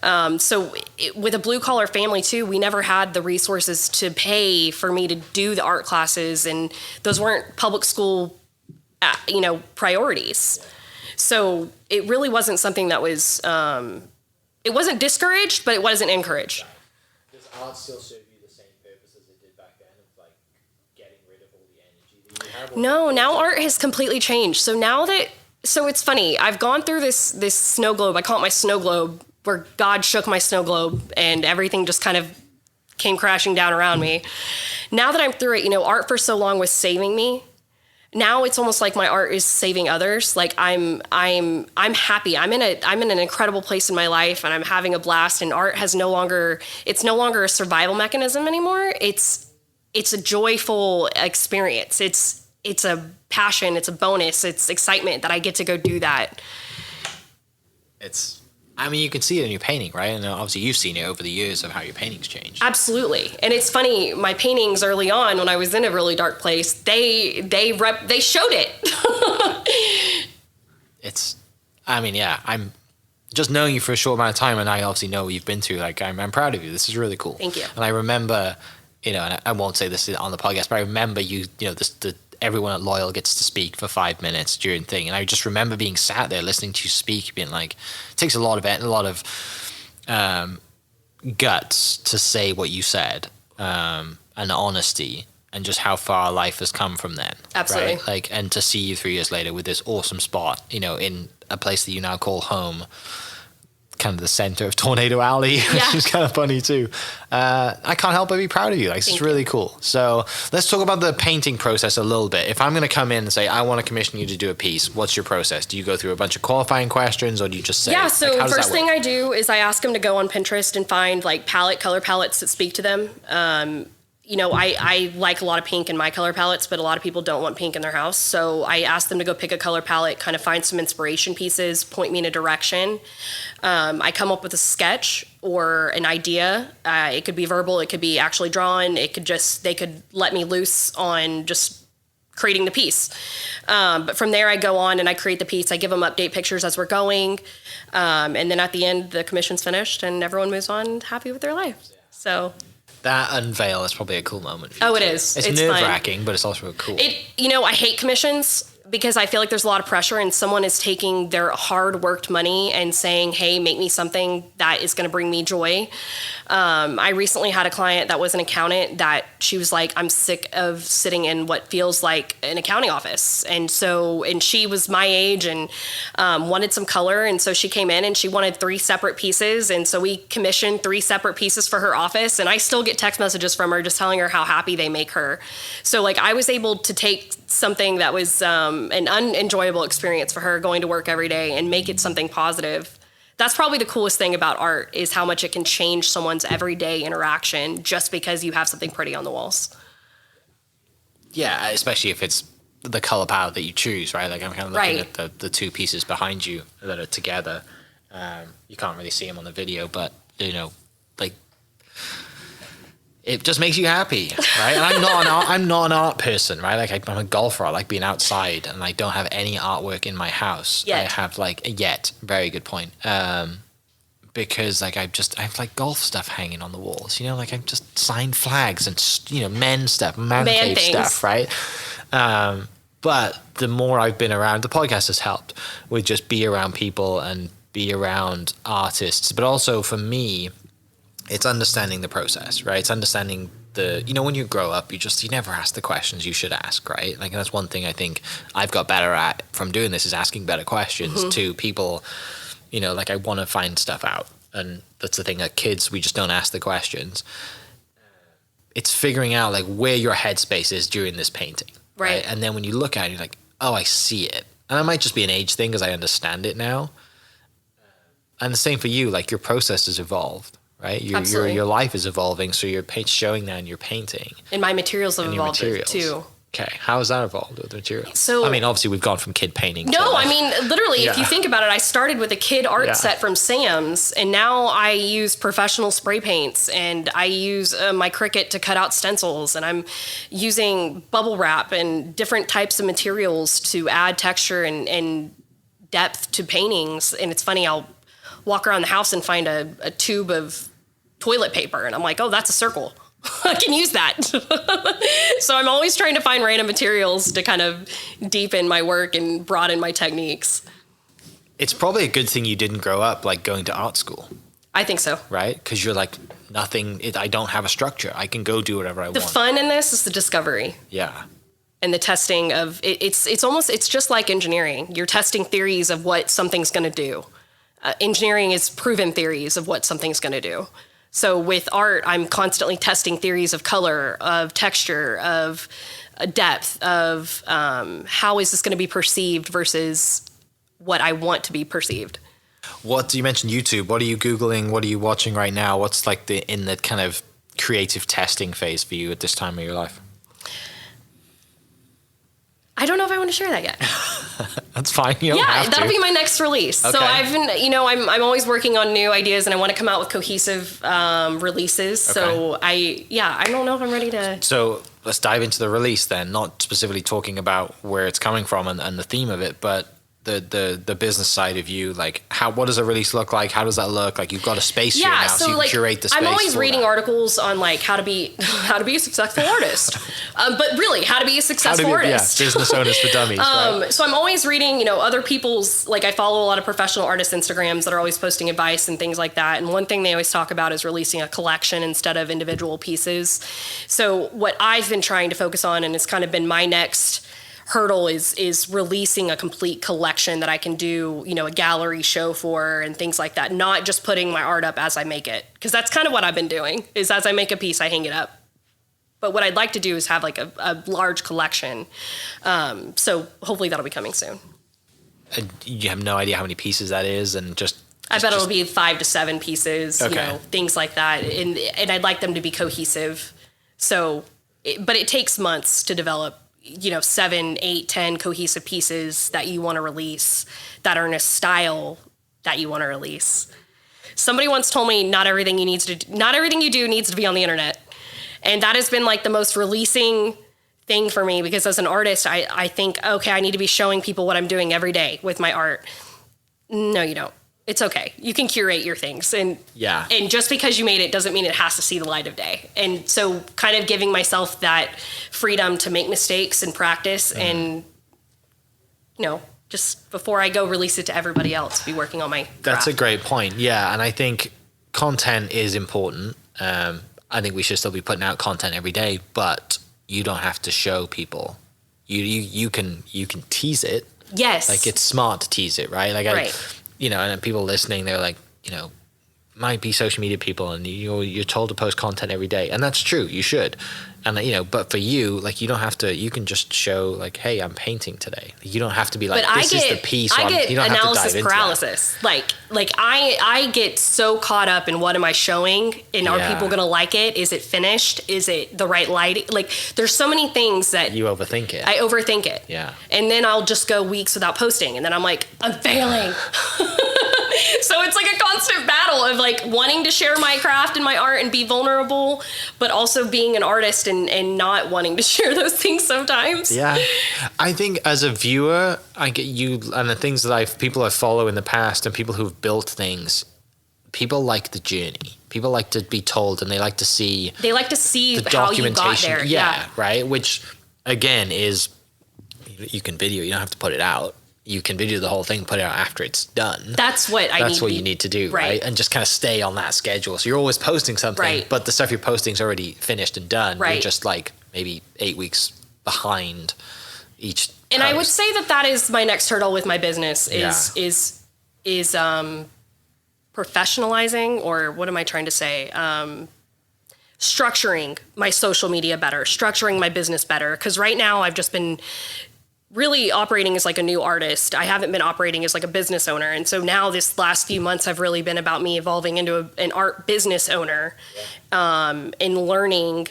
With a blue collar family too, we never had the resources to pay for me to do the art classes, and those weren't public school priorities. So it really wasn't something that was, it wasn't discouraged, but it wasn't encouraged. Does art still serve you the same purpose as it did back then of like getting rid of all the energy that you have? No, now art has completely changed. So it's funny. I've gone through this snow globe. I call it my snow globe, where God shook my snow globe and everything just kind of came crashing down around me. Now that I'm through it, art for so long was saving me. Now it's almost like my art is saving others. Like I'm happy. I'm in an incredible place in my life and I'm having a blast, and art it's no longer a survival mechanism anymore. It's a joyful experience. It's a passion, it's a bonus, it's excitement that I get to go do that. You can see it in your painting, right? And obviously you've seen it over the years of how your paintings changed. Absolutely. And it's funny, my paintings early on when I was in a really dark place, they showed it. just knowing you for a short amount of time, and I obviously know what you've been through, like I'm proud of you. This is really cool. Thank you. And I remember, you know, and I won't say this on the podcast, but I remember everyone at Loyal gets to speak for 5 minutes during thing, and I just remember being sat there listening to you speak, being like, it takes a lot of guts to say what you said, and honesty, and just how far life has come from then. Absolutely. Right? Like, and to see you 3 years later with this awesome spot, you know, in a place that you now call home, kind of the center of Tornado Alley, which is kind of funny too. I can't help but be proud of you. Like, it's really cool. So let's talk about the painting process a little bit. If I'm going to come in and say, I want to commission you to do a piece, what's your process? Do you go through a bunch of qualifying questions, or do you just say, so like, first thing I do is I ask them to go on Pinterest and find like color palettes that speak to them. You know, I like a lot of pink in my color palettes, but a lot of people don't want pink in their house. So I ask them to go pick a color palette, kind of find some inspiration pieces, point me in a direction. I come up with a sketch or an idea. It could be verbal, it could be actually drawn. They could let me loose on just creating the piece. But from there I go on and I create the piece. I give them update pictures as we're going. And then at the end, the commission's finished and everyone moves on happy with their life. So that unveil is probably a cool moment. Oh, it is. It's nerve-wracking, but it's also cool. You know, I hate commissions because I feel like there's a lot of pressure and someone is taking their hard-worked money and saying, hey, make me something that is going to bring me joy. I recently had a client that was an accountant that she was like, I'm sick of sitting in what feels like an accounting office. And she was my age and wanted some color. And so she came in and she wanted 3 separate pieces. And so we commissioned 3 separate pieces for her office. And I still get text messages from her just telling her how happy they make her. So like I was able to take something that was an unenjoyable experience for her going to work every day and make it something positive. That's probably the coolest thing about art is how much it can change someone's everyday interaction just because you have something pretty on the walls. Yeah, especially if it's the color palette that you choose, right? Like I'm kind of looking at the 2 pieces behind you that are together. You can't really see them on the video, but you know, like it just makes you happy, right? And I'm not an art person, right? Like I'm a golfer. I like being outside, and I don't have any artwork in my house. Yet. I have very good point. Because like I have like golf stuff hanging on the walls, you know, like I'm just signed flags and, you know, man stuff, man cave stuff, right? But the more I've been around, the podcast has helped with just be around people and be around artists. But also for me, it's understanding the process, right? It's understanding you know, when you grow up, you never ask the questions you should ask, right? Like that's one thing I think I've got better at from doing this is asking better questions to people. You know, like I want to find stuff out. And that's the thing, like kids, we just don't ask the questions. It's figuring out like where your headspace is during this painting. Right. And then when you look at it, you're like, oh, I see it. And it might just be an age thing because I understand it now. And the same for you, like your process has evolved, right? Your life is evolving. So your showing that in your painting. And my materials have evolved too. Okay, how has that evolved with the material? So, I mean, obviously we've gone from kid painting. No, I mean, literally, if you think about it, I started with a kid art set from Sam's, and now I use professional spray paints, and I use my Cricut to cut out stencils, and I'm using bubble wrap and different types of materials to add texture and depth to paintings. And it's funny, I'll walk around the house and find a tube of toilet paper, and I'm like, oh, that's a circle. I can use that. So I'm always trying to find random materials to kind of deepen my work and broaden my techniques. It's probably a good thing you didn't grow up like going to art school. I think so. Right? Because you're like, I don't have a structure. I can go do whatever I want. The fun in this is the discovery. Yeah. And the testing of, it's just like engineering. You're testing theories of what something's going to do. Engineering is proven theories of what something's going to do. So with art, I'm constantly testing theories of color, of texture, of depth, of how is this going to be perceived versus what I want to be perceived. You mentioned YouTube. What are you Googling? What are you watching right now? What's like in the kind of creative testing phase for you at this time of your life? I don't know if I want to share that yet. That's fine. You don't have to. That'll be my next release. Okay. So I've been, I'm always working on new ideas and I want to come out with cohesive releases. Okay. So I don't know if I'm ready to. So let's dive into the release then, not specifically talking about where it's coming from and the theme of it, but the business side of you, like what does a release look like? How does that look like? You've got a space here now, so you can curate the space. I'm always reading articles on like how to be a successful artist, but really how to be a successful artist. Yeah, business owners for dummies. Right? So I'm always reading, other people's, like I follow a lot of professional artist Instagrams that are always posting advice and things like that. And one thing they always talk about is releasing a collection instead of individual pieces. So what I've been trying to focus on, and it's kind of been my next hurdle, is releasing a complete collection that I can do, a gallery show for and things like that. Not just putting my art up as I make it, because that's kind of what I've been doing. Is as I make a piece, I hang it up. But what I'd like to do is have like a large collection. So hopefully that'll be coming soon. You have no idea how many pieces that is, and I bet it'll be 5 to 7 pieces, okay. Things like that, and I'd like them to be cohesive. So, but it takes months to develop 7, 8, 10 cohesive pieces that you want to release that are in a style that you want to release. Somebody once told me not everything you do needs to be on the internet. And that has been like the most releasing thing for me, because as an artist, I think, okay, I need to be showing people what I'm doing every day with my art. No, you don't. It's okay. You can curate your things. And just because you made it doesn't mean it has to see the light of day. And so kind of giving myself that freedom to make mistakes and practice and, just before I go release it to everybody else, be working on my craft. That's a great point. Yeah. And I think content is important. I think we should still be putting out content every day, but you don't have to show people. You can tease it. Yes. Like it's smart to tease it, right? Like right. And people listening, they're like, might be social media people, and you're told to post content every day, and that's true. You should, and but for you, like you don't have to. You can just show like, hey, I'm painting today. You don't have to be like, this is the piece. I get you don't analysis have to dive paralysis. Like I get so caught up in what am I showing, and are people gonna like it? Is it finished? Is it the right lighting? Like there's so many things that you overthink it. I overthink it. Yeah, and then I'll just go weeks without posting, and then I'm like, I'm failing. So it's like a constant battle of like wanting to share my craft and my art and be vulnerable, but also being an artist and not wanting to share those things sometimes. Yeah. I think as a viewer, I get you, and the things that people I follow in the past and people who've built things, people like the journey. People like to be told, and they like to see the how you got there. Yeah. Right. Which again is, you can video, you don't have to put it out. You can video the whole thing, put it out after it's done. That's what you need to do, right? And just kind of stay on that schedule. So you're always posting something, but the stuff you're posting is already finished and done. Right. You're just like maybe 8 weeks behind each. And post. I would say that is my next hurdle with my business is professionalizing, or what am I trying to say? Structuring my social media better, structuring my business better. Because right now I've just been really operating as like a new artist. I haven't been operating as like a business owner. And so now this last few months have really been about me evolving into an art business owner, and learning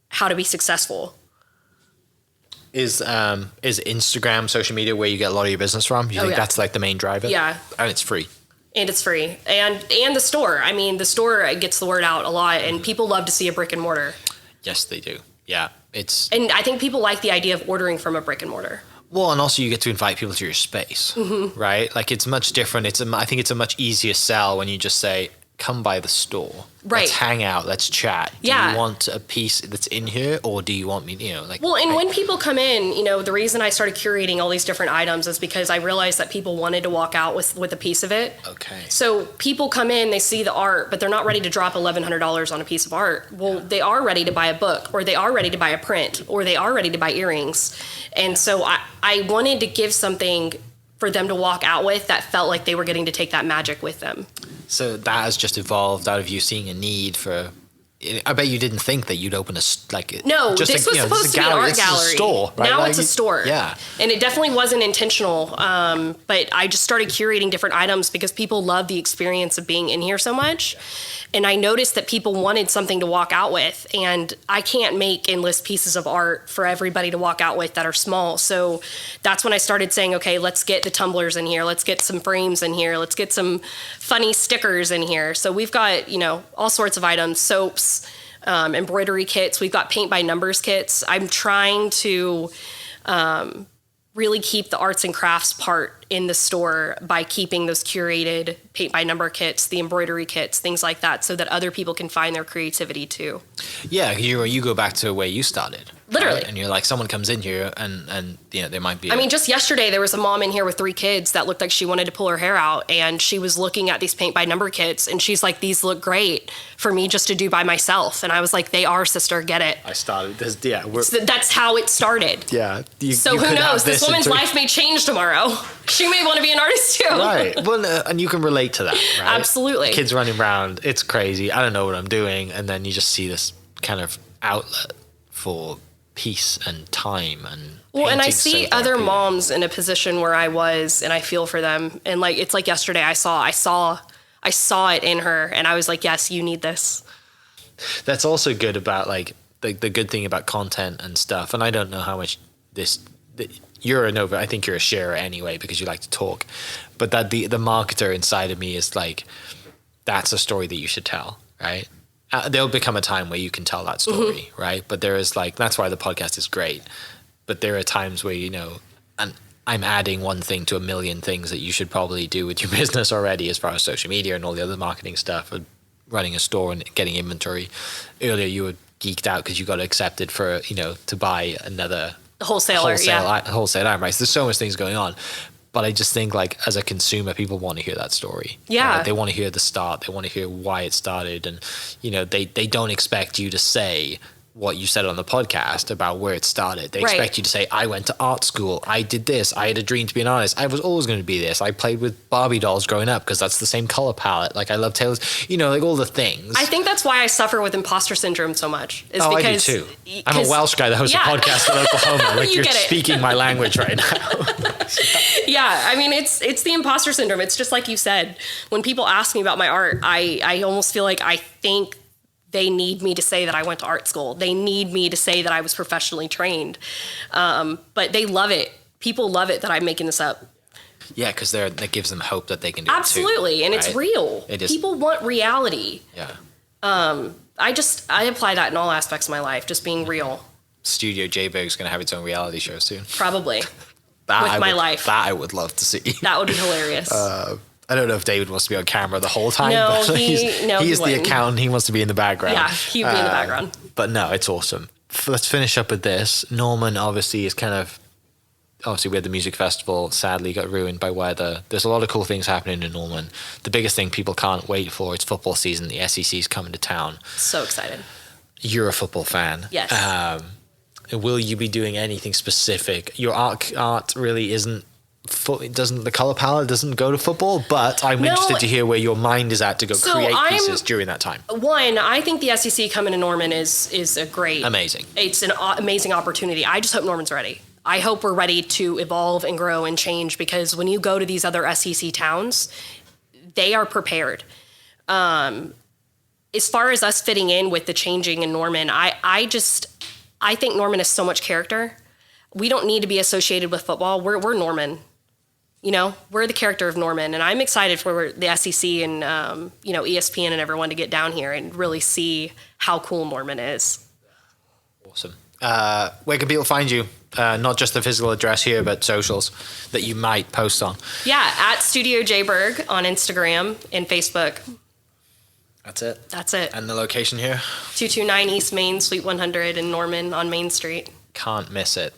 how to be successful. Is Instagram, social media, where you get a lot of your business from? You think that's like the main driver? Yeah. And it's free. And it's free. And the store. I mean, the store gets the word out a lot, and people love to see a brick and mortar. Yes, they do. Yeah. And I think people like the idea of ordering from a brick and mortar. Well, and also you get to invite people to your space, right? Like it's much different. I think it's a much easier sell when you just say, come by the store. Right. Let's hang out. Let's chat. Do you want a piece that's in here, or do you want me, Well, and when people come in, the reason I started curating all these different items is because I realized that people wanted to walk out with a piece of it. Okay. So people come in, they see the art, but they're not ready to drop $1,100 on a piece of art. Well, they are ready to buy a book, or they are ready to buy a print, or they are ready to buy earrings. And so I wanted to give something for them to walk out with that felt like they were getting to take that magic with them. So that has just evolved out of you seeing a need for. I bet you didn't think that you'd open No, this was supposed to be an art gallery. This is a store, right? Now it's a store. Yeah. And it definitely wasn't intentional. But I just started curating different items because people love the experience of being in here so much. And I noticed that people wanted something to walk out with. And I can't make endless pieces of art for everybody to walk out with that are small. So that's when I started saying, okay, let's get the tumblers in here. Let's get some frames in here. Let's get some funny stickers in here. So we've got, all sorts of items, soaps, embroidery kits. We've got paint by numbers kits. I'm trying to really keep the arts and crafts part in the store by keeping those curated paint by number kits, the embroidery kits, things like that, so that other people can find their creativity too. Yeah, you go back to where you started. Literally. Right? And you're like, someone comes in here and you know, there might be... I mean, just yesterday, there was a mom in here with 3 kids that looked like she wanted to pull her hair out, and she was looking at these paint by number kits, and she's like, these look great for me just to do by myself. And I was like, they are, sister, get it. I started this, yeah. So that's how it started. Yeah. So who knows? This woman's life may change tomorrow. She may want to be an artist too. Right. Well, and you can relate to that, right? Absolutely. Kids running around, it's crazy. I don't know what I'm doing. And then you just see this kind of outlet for peace and time and and I see other moms in a position where I was, and I feel for them. And like, it's like yesterday I saw it in her, and I was like, yes, you need this. That's also good about like the good thing about content and stuff. And I don't know how much you're a Nova. I think you're a sharer anyway, because you like to talk, but that the marketer inside of me is like, that's a story that you should tell, right? There'll become a time where you can tell that story, right? But there is like, that's why the podcast is great. But there are times where, you know, and I'm adding one thing to a million things that you should probably do with your business already, as far as social media and all the other marketing stuff, and running a store and getting inventory. Earlier, you were geeked out because you got accepted for, you know, to buy another wholesale item, right? So there's so much things going on. But I just think, like, as a consumer, people want to hear that story. Yeah. Right? They want to hear the start. They want to hear why it started. And, you know, they don't expect you to say what you said on the podcast about where it started. They expect you to say, I went to art school. I did this. I had a dream to be an artist. I was always going to be this. I played with Barbie dolls growing up because that's the same color palette. Like, I love Taylor's, you know, like all the things. I think that's why I suffer with imposter syndrome so much. Because, I do too. I'm a Welsh guy that hosts a podcast in Oklahoma. Like, you're speaking my language right now. Yeah, I mean, it's the imposter syndrome. It's just like you said. When people ask me about my art, I almost feel like I think they need me to say that I went to art school. They need me to say that I was professionally trained. But they love it. People love it that I'm making this up. Yeah, because that gives them hope that they can do Absolutely, it too, and right? It's real. It is. People want reality. Yeah. I apply that in all aspects of my life, just being real. Studio JBerg is going to have its own reality show soon. Probably. Life. That I would love to see. That would be hilarious. I don't know if David wants to be on camera the whole time. No, but he is the accountant. He wants to be in the background. Yeah, he'd be in the background. But no, it's awesome. Let's finish up with this. Norman obviously is obviously we had the music festival, sadly got ruined by weather. There's a lot of cool things happening in Norman. The biggest thing people can't wait for is football season. The SEC's coming to town. So excited. You're a football fan. Yes. Will you be doing anything specific? Your art really isn't. The color palette doesn't go to football, but I'm interested to hear where your mind is at to go create pieces during that time. One, I think the SEC coming to Norman is a great, amazing. It's an amazing opportunity. I just hope Norman's ready. I hope we're ready to evolve and grow and change, because when you go to these other SEC towns, they are prepared. As far as us fitting in with the changing in Norman, I think Norman has so much character. We don't need to be associated with football. We're Norman. You know, we're the character of Norman, and I'm excited for the SEC and, ESPN and everyone to get down here and really see how cool Norman is. Awesome. Where can people find you? Not just the physical address here, but socials that you might post on. Yeah, at Studio JBerg on Instagram and Facebook. That's it? That's it. And the location here? 229 East Main, Suite 100 in Norman on Main Street. Can't miss it.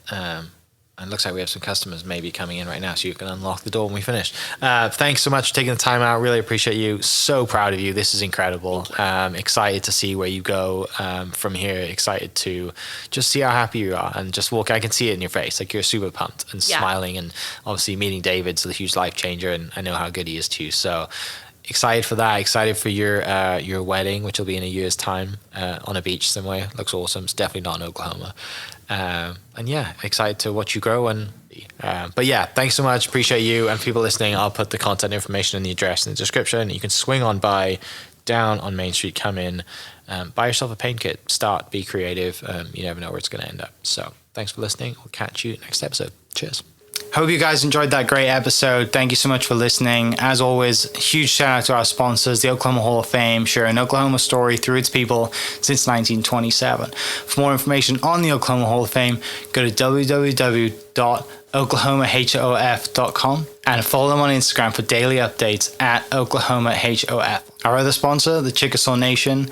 And it looks like we have some customers maybe coming in right now, so you can unlock the door when we finish. Thanks so much for taking the time out. Really appreciate you. So proud of you. This is incredible. Excited to see where you go from here. Excited to just see how happy you are and just walk. I can see it in your face. Like, you're super pumped and smiling. And obviously meeting David's a huge life changer, and I know how good he is too. So excited for that. Excited for your wedding, which will be in a year's time on a beach somewhere. Looks awesome. It's definitely not in Oklahoma. And yeah, excited to watch you grow. But yeah, thanks so much. Appreciate you and people listening. I'll put the contact information and the address in the description. You can swing on by down on Main Street, come in, buy yourself a paint kit, start, be creative. You never know where it's going to end up. So thanks for listening. We'll catch you next episode. Cheers. Hope you guys enjoyed that great episode. Thank you so much for listening. As always, huge shout out to our sponsors, the Oklahoma Hall of Fame, sharing Oklahoma story through its people since 1927. For more information on the Oklahoma Hall of Fame, go to www.oklahomahof.com and follow them on Instagram for daily updates at oklahomahof. Our other sponsor, the Chickasaw Nation,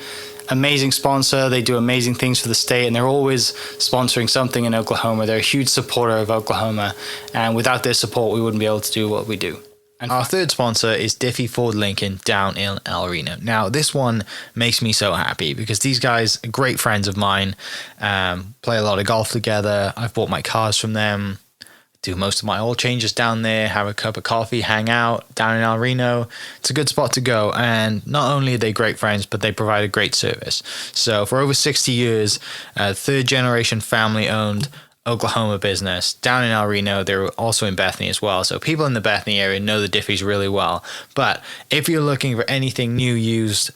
amazing sponsor. They do amazing things for the state, and they're always sponsoring something in Oklahoma. They're a huge supporter of Oklahoma, and without their support, we wouldn't be able to do what we do. And our third sponsor is Diffie Ford Lincoln down in El Reno. Now, this one makes me so happy because these guys are great friends of mine, play a lot of golf together. I've bought my cars from them, do most of my oil changes down there, have a cup of coffee, hang out down in El Reno. It's a good spot to go. And not only are they great friends, but they provide a great service. So for over 60 years, third generation family owned Oklahoma business down in El Reno. They're also in Bethany as well. So people in the Bethany area know the Diffies really well. But if you're looking for anything new, used,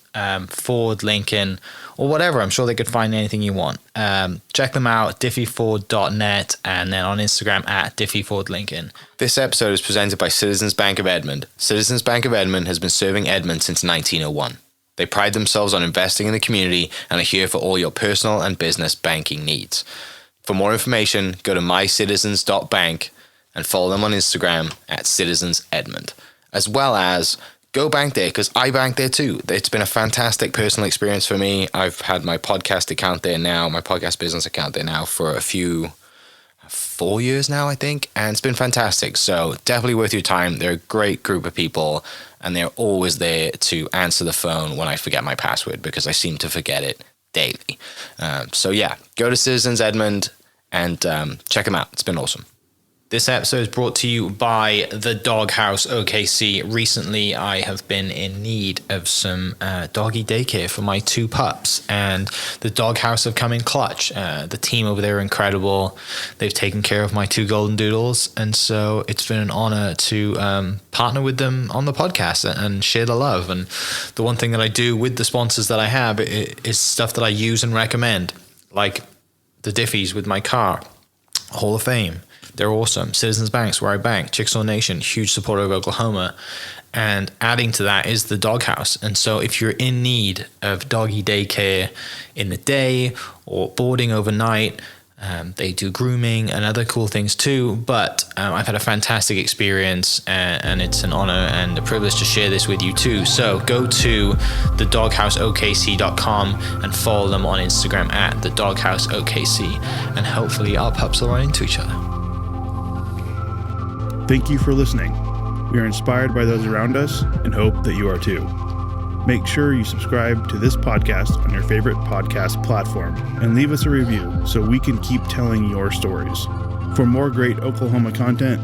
Ford, Lincoln, or whatever, I'm sure they could find anything you want. Check them out, diffieford.net, and then on Instagram at diffiefordlincoln. This episode is presented by Citizens Bank of Edmond. Citizens Bank of Edmond has been serving Edmond since 1901. They pride themselves on investing in the community and are here for all your personal and business banking needs. For more information, go to mycitizens.bank and follow them on Instagram at citizensedmond, as well as go bank there because I bank there too. It's been a fantastic personal experience for me. I've had my podcast account there now, my podcast business account there now for 4 years now, I think, and it's been fantastic. So definitely worth your time. They're a great group of people, and they're always there to answer the phone when I forget my password because I seem to forget it daily. So yeah, go to Citizens Edmond and check them out. It's been awesome. This episode is brought to you by the Dog House OKC. Recently, I have been in need of some doggy daycare for my 2 pups, and the Dog House have come in clutch. The team over there are incredible. They've taken care of my 2 golden doodles, and so it's been an honor to partner with them on the podcast and share the love. And the one thing that I do with the sponsors that I have is stuff that I use and recommend, like the Diffies with my car, Hall of Fame. They're awesome. Citizens Banks, where I bank. Chickasaw Nation, huge supporter of Oklahoma. And adding to that is the Dog House. And so if you're in need of doggy daycare in the day or boarding overnight, they do grooming and other cool things too. But I've had a fantastic experience, and it's an honor and a privilege to share this with you too. So go to thedogHouseOKC.com and follow them on Instagram at thedogHouseOKC. And hopefully our pups will run into each other. Thank you for listening. We are inspired by those around us and hope that you are too. Make sure you subscribe to this podcast on your favorite podcast platform and leave us a review so we can keep telling your stories. For more great Oklahoma content,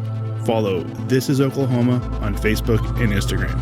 follow This Is Oklahoma on Facebook and Instagram.